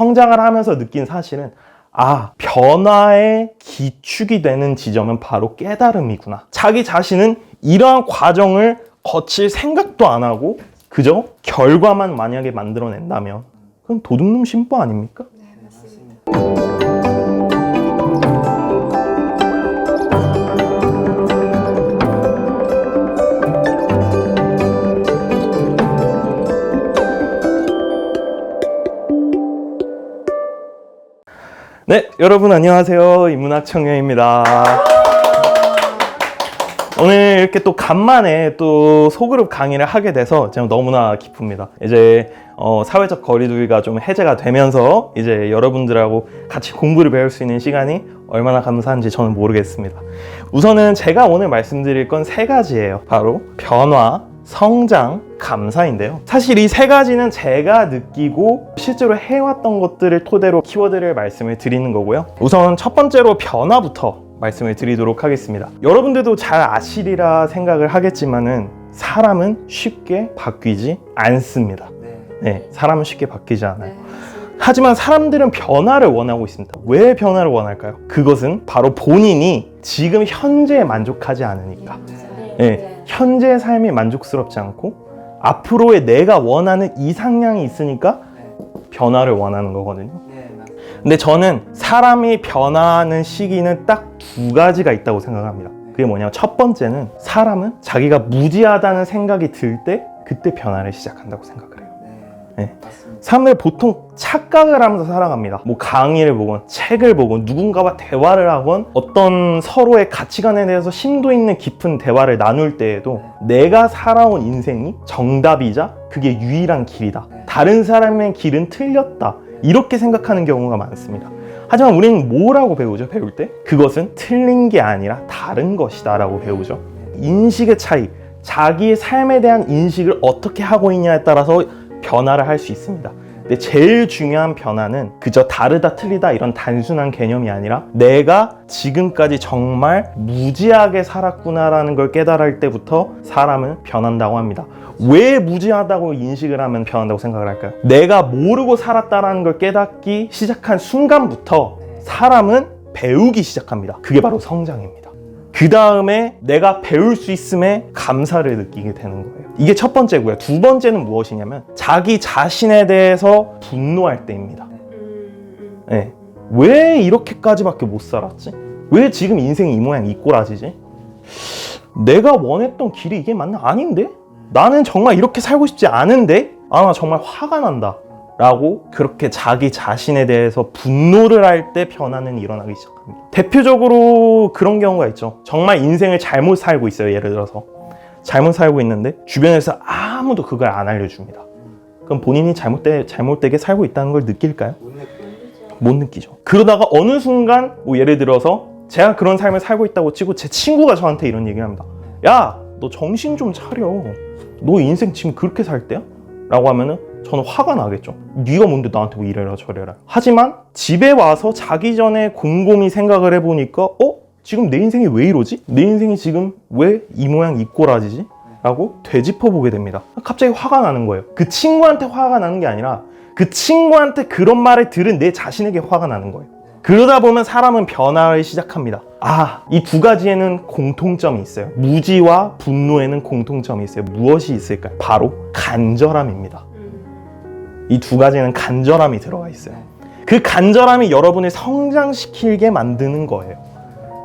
성장을 하면서 느낀 사실은 변화의 기축이 되는 지점은 바로 깨달음이구나. 자기 자신은 이러한 과정을 거칠 생각도 안 하고 그저 결과만 만약에 만들어낸다면 그건 도둑놈 심보 아닙니까? 네, 맞습니다. 네, 여러분 안녕하세요. 인문학 청년입니다. 오늘 이렇게 또 간만에 또 소그룹 강의를 하게 돼서 제가 너무나 기쁩니다. 이제 사회적 거리두기가 좀 해제가 되면서 이제 여러분들하고 같이 공부를 배울 수 있는 시간이 얼마나 감사한지 저는 모르겠습니다. 우선은 제가 오늘 말씀드릴 건 3가지예요. 바로 변화, 성장, 감사인데요. 사실 이 3가지는 제가 느끼고 실제로 해왔던 것들을 토대로 키워드를 말씀을 드리는 거고요. 우선 첫 번째로 변화부터 말씀을 드리도록 하겠습니다. 여러분들도 잘 아시리라 생각을 하겠지만은 사람은 쉽게 바뀌지 않습니다. 네, 사람은 쉽게 바뀌지 않아요. 하지만 사람들은 변화를 원하고 있습니다. 왜 변화를 원할까요? 그것은 바로 본인이 지금 현재에 만족하지 않으니까. 네, 현재의 삶이 만족스럽지 않고 앞으로의 내가 원하는 이상향이 있으니까 변화를 원하는 거거든요. 근데 저는 사람이 변화하는 시기는 딱 2가지가 있다고 생각합니다. 그게 뭐냐면 첫 번째는 사람은 자기가 무지하다는 생각이 들 때 그때 변화를 시작한다고 생각을 해요. 네. 사람들 보통 착각을 하면서 살아갑니다. 뭐 강의를 보건 책을 보건 누군가와 대화를 하건 어떤 서로의 가치관에 대해서 심도 있는 깊은 대화를 나눌 때에도 내가 살아온 인생이 정답이자 그게 유일한 길이다. 다른 사람의 길은 틀렸다. 이렇게 생각하는 경우가 많습니다. 하지만 우리는 뭐라고 배우죠? 배울 때? 그것은 틀린 게 아니라 다른 것이다 라고 배우죠. 인식의 차이, 자기의 삶에 대한 인식을 어떻게 하고 있냐에 따라서 변화를 할 수 있습니다. 근데 제일 중요한 변화는 그저 다르다 틀리다 이런 단순한 개념이 아니라 내가 지금까지 정말 무지하게 살았구나라는 걸 깨달을 때부터 사람은 변한다고 합니다. 왜 무지하다고 인식을 하면 변한다고 생각을 할까요? 내가 모르고 살았다는 걸 깨닫기 시작한 순간부터 사람은 배우기 시작합니다. 그게 바로 성장입니다. 그 다음에 내가 배울 수 있음에 감사를 느끼게 되는 거예요. 이게 첫 번째고요. 2번째는 무엇이냐면 자기 자신에 대해서 분노할 때입니다. 네. 왜 이렇게까지밖에 못 살았지? 왜 지금 인생이 이 모양 이 꼬라지지? 내가 원했던 길이 이게 맞나? 아닌데? 나는 정말 이렇게 살고 싶지 않은데? 나 정말 화가 난다 라고 그렇게 자기 자신에 대해서 분노를 할 때 변화는 일어나기 시작합니다. 대표적으로 그런 경우가 있죠. 정말 인생을 잘못 살고 있어요. 예를 들어서 잘못 살고 있는데 주변에서 아무도 그걸 안 알려줍니다. 그럼 본인이 잘못되게 살고 있다는 걸 느낄까요? 못 느끼죠. 그러다가 어느 순간 예를 들어서 제가 그런 삶을 살고 있다고 치고 제 친구가 저한테 이런 얘기를 합니다. 야, 너 정신 좀 차려. 너 인생 지금 그렇게 살 때야? 라고 하면은 저는 화가 나겠죠. 네가 뭔데 나한테 뭐 이래라 저래라. 하지만 집에 와서 자기 전에 곰곰이 생각을 해보니까 지금 내 인생이 왜 이러지? 내 인생이 지금 왜 이 모양 이 꼬라지지? 라고 되짚어보게 됩니다. 갑자기 화가 나는 거예요. 그 친구한테 화가 나는 게 아니라 그 친구한테 그런 말을 들은 내 자신에게 화가 나는 거예요. 그러다 보면 사람은 변화를 시작합니다. 이 2가지에는 공통점이 있어요. 무지와 분노에는 공통점이 있어요. 무엇이 있을까요? 바로 간절함입니다. 이 2가지에는 간절함이 들어가 있어요. 그 간절함이 여러분을 성장시키게 만드는 거예요.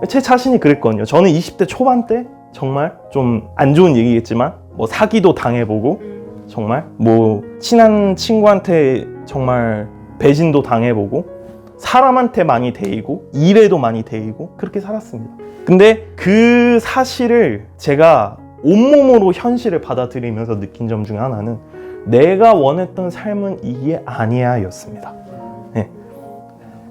제 자신이 그랬거든요. 저는 20대 초반 때 정말 좀 안 좋은 얘기겠지만 사기도 당해보고 정말 친한 친구한테 정말 배신도 당해보고 사람한테 많이 대이고 일에도 많이 대이고 그렇게 살았습니다. 근데 그 사실을 제가 온몸으로 현실을 받아들이면서 느낀 점 중에 하나는 내가 원했던 삶은 이게 아니야 였습니다. 네.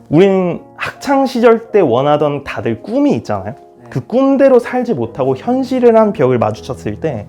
우리는 학창시절 때 원하던 다들 꿈이 있잖아요. 그 꿈대로 살지 못하고 현실이라는 벽을 마주쳤을 때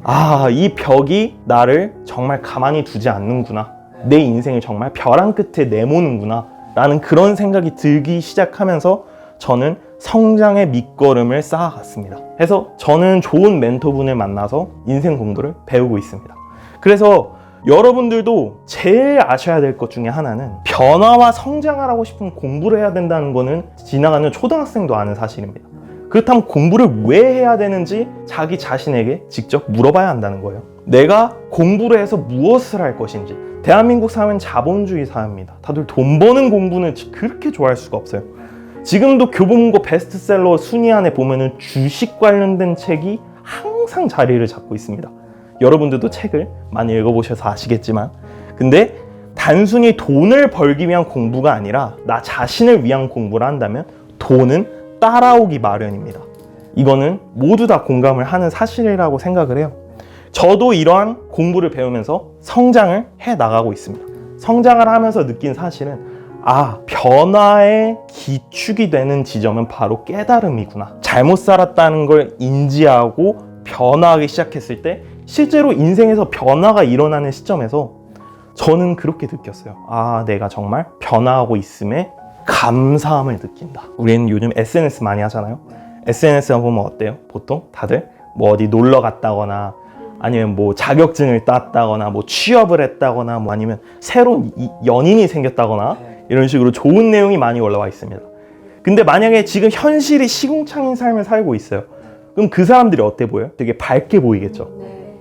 이 벽이 나를 정말 가만히 두지 않는구나. 내 인생을 정말 벼랑 끝에 내모는구나 라는 그런 생각이 들기 시작하면서 저는 성장의 밑거름을 쌓아갔습니다. 그래서 저는 좋은 멘토분을 만나서 인생 공부를 배우고 있습니다. 그래서 여러분들도 제일 아셔야 될 것 중에 하나는 변화와 성장을 하고 싶으면 공부를 해야 된다는 거는 지나가는 초등학생도 아는 사실입니다. 그렇다면 공부를 왜 해야 되는지 자기 자신에게 직접 물어봐야 한다는 거예요. 내가 공부를 해서 무엇을 할 것인지. 대한민국 사회는 자본주의 사회입니다. 다들 돈 버는 공부는 그렇게 좋아할 수가 없어요. 지금도 교보문고 베스트셀러 순위 안에 보면은 주식 관련된 책이 항상 자리를 잡고 있습니다. 여러분들도 책을 많이 읽어보셔서 아시겠지만, 근데 단순히 돈을 벌기 위한 공부가 아니라 나 자신을 위한 공부를 한다면 돈은 따라오기 마련입니다. 이거는 모두 다 공감을 하는 사실이라고 생각을 해요. 저도 이러한 공부를 배우면서 성장을 해 나가고 있습니다. 성장을 하면서 느낀 사실은 변화의 기축이 되는 지점은 바로 깨달음이구나. 잘못 살았다는 걸 인지하고 변화하기 시작했을 때 실제로 인생에서 변화가 일어나는 시점에서 저는 그렇게 느꼈어요. 내가 정말 변화하고 있음에 감사함을 느낀다. 우리는 요즘 SNS 많이 하잖아요. SNS 보면 어때요? 보통 다들 뭐 어디 놀러 갔다거나 아니면 뭐 자격증을 땄다거나 뭐 취업을 했다거나 뭐 아니면 새로운 연인이 생겼다거나 이런 식으로 좋은 내용이 많이 올라와 있습니다. 근데 만약에 지금 현실이 시궁창인 삶을 살고 있어요. 그럼 그 사람들이 어때 보여요? 되게 밝게 보이겠죠.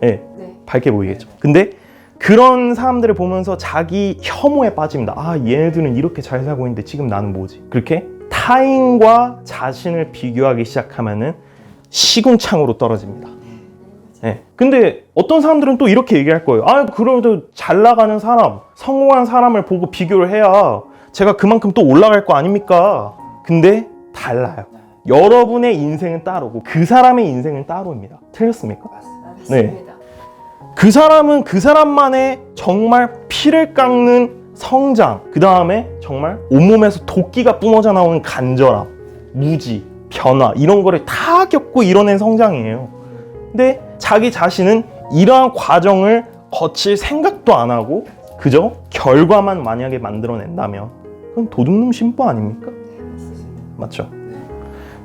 네, 밝게 보이겠죠. 근데 그런 사람들을 보면서 자기 혐오에 빠집니다. 얘네들은 이렇게 잘 살고 있는데 지금 나는 뭐지? 그렇게 타인과 자신을 비교하기 시작하면은 시궁창으로 떨어집니다. 네. 근데 어떤 사람들은 또 이렇게 얘기할 거예요. 그래도 잘 나가는 사람, 성공한 사람을 보고 비교를 해야 제가 그만큼 또 올라갈 거 아닙니까? 근데 달라요. 여러분의 인생은 따로고 그 사람의 인생은 따로입니다. 틀렸습니까? 네. 그 사람은 그 사람만의 정말 피를 깎는 성장, 그 다음에 정말 온몸에서 도끼가 뿜어져 나오는 간절함, 무지, 변화 이런 거를 다 겪고 이뤄낸 성장이에요. 근데 자기 자신은 이러한 과정을 거칠 생각도 안 하고 그저 결과만 만약에 만들어낸다면 그건 도둑놈 신부 아닙니까? 맞죠?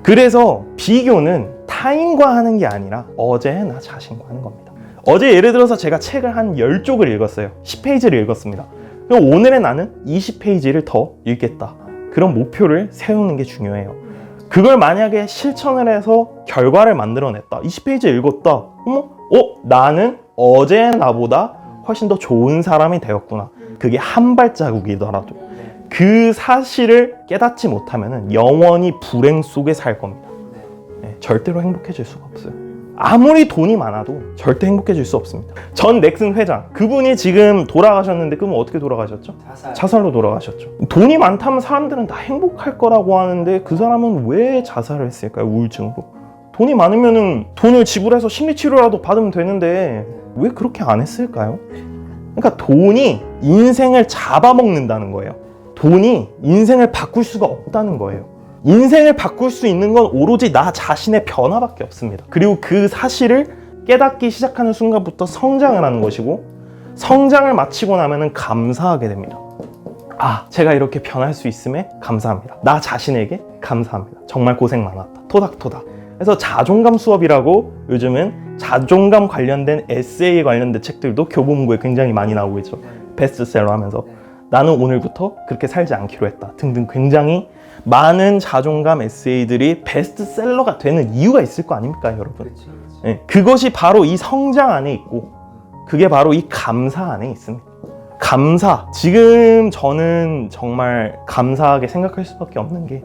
그래서 비교는 타인과 하는 게 아니라 어제 나 자신과 하는 겁니다. 어제 예를 들어서 제가 책을 한 10쪽을 읽었어요. 10페이지를 읽었습니다. 그럼 오늘의 나는 20페이지를 더 읽겠다. 그런 목표를 세우는 게 중요해요. 그걸 만약에 실천을 해서 결과를 만들어냈다. 20페이지 읽었다. 나는 어제 나보다 훨씬 더 좋은 사람이 되었구나. 그게 한 발자국이더라도 그 사실을 깨닫지 못하면 영원히 불행 속에 살 겁니다. 절대로 행복해질 수가 없어요. 아무리 돈이 많아도 절대 행복해질 수 없습니다. 전 넥슨 회장, 그분이 지금 돌아가셨는데 그분 어떻게 돌아가셨죠? 자살로 돌아가셨죠. 돈이 많다면 사람들은 다 행복할 거라고 하는데 그 사람은 왜 자살을 했을까요? 우울증으로. 돈이 많으면 돈을 지불해서 심리치료라도 받으면 되는데 왜 그렇게 안 했을까요? 그러니까 돈이 인생을 잡아먹는다는 거예요. 돈이 인생을 바꿀 수가 없다는 거예요. 인생을 바꿀 수 있는 건 오로지 나 자신의 변화밖에 없습니다. 그리고 그 사실을 깨닫기 시작하는 순간부터 성장을 하는 것이고 성장을 마치고 나면은 감사하게 됩니다. 제가 이렇게 변할 수 있음에 감사합니다. 나 자신에게 감사합니다. 정말 고생 많았다. 토닥토닥. 그래서 자존감 수업이라고 요즘은 자존감 관련된 에세이 관련된 책들도 교보문고에 굉장히 많이 나오고 있죠. 베스트셀러 하면서 나는 오늘부터 그렇게 살지 않기로 했다 등등 굉장히 많은 자존감 에세이들이 베스트셀러가 되는 이유가 있을 거 아닙니까, 여러분? 네, 그것이 바로 이 성장 안에 있고 그게 바로 이 감사 안에 있습니다. 감사. 지금 저는 정말 감사하게 생각할 수밖에 없는 게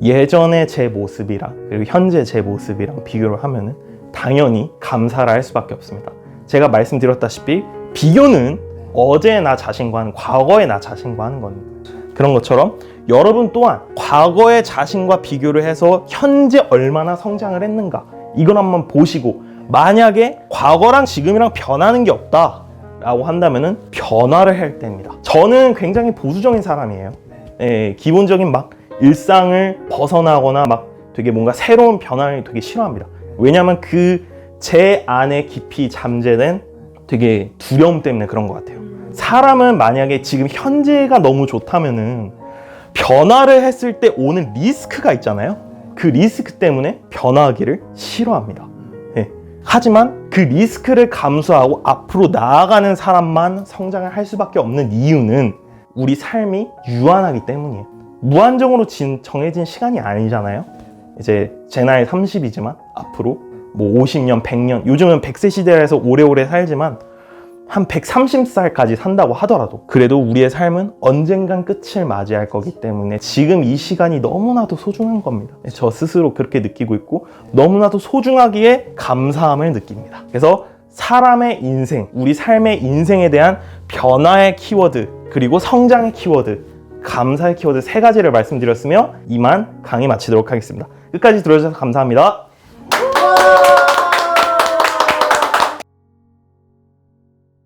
예전의 제 모습이랑 그리고 현재 제 모습이랑 비교를 하면은 당연히 감사를 할 수밖에 없습니다. 제가 말씀드렸다시피 비교는 어제의 나 자신과 하는 과거의 나 자신과 하는 겁니다. 그런 것처럼 여러분 또한 과거의 자신과 비교를 해서 현재 얼마나 성장을 했는가 이걸 한번 보시고 만약에 과거랑 지금이랑 변하는 게 없다 라고 한다면은 변화를 할 때입니다. 저는 굉장히 보수적인 사람이에요. 기본적인 막 일상을 벗어나거나 막 되게 뭔가 새로운 변화를 되게 싫어합니다. 왜냐하면 그 제 안에 깊이 잠재된 되게 두려움 때문에 그런 것 같아요. 사람은 만약에 지금 현재가 너무 좋다면은 변화를 했을 때 오는 리스크가 있잖아요. 그 리스크 때문에 변화하기를 싫어합니다. 하지만 그 리스크를 감수하고 앞으로 나아가는 사람만 성장을 할 수밖에 없는 이유는 우리 삶이 유한하기 때문이에요. 무한정으로 정해진 시간이 아니잖아요. 이제 제 나이 30이지만 앞으로 뭐 50년, 100년, 요즘은 100세 시대에서 오래오래 살지만 한 130살까지 산다고 하더라도 그래도 우리의 삶은 언젠간 끝을 맞이할 거기 때문에 지금 이 시간이 너무나도 소중한 겁니다. 저 스스로 그렇게 느끼고 있고 너무나도 소중하기에 감사함을 느낍니다. 그래서 사람의 인생, 우리 삶의 인생에 대한 변화의 키워드, 그리고 성장의 키워드, 감사의 키워드 3가지를 말씀드렸으며 이만 강의 마치도록 하겠습니다. 끝까지 들어주셔서 감사합니다.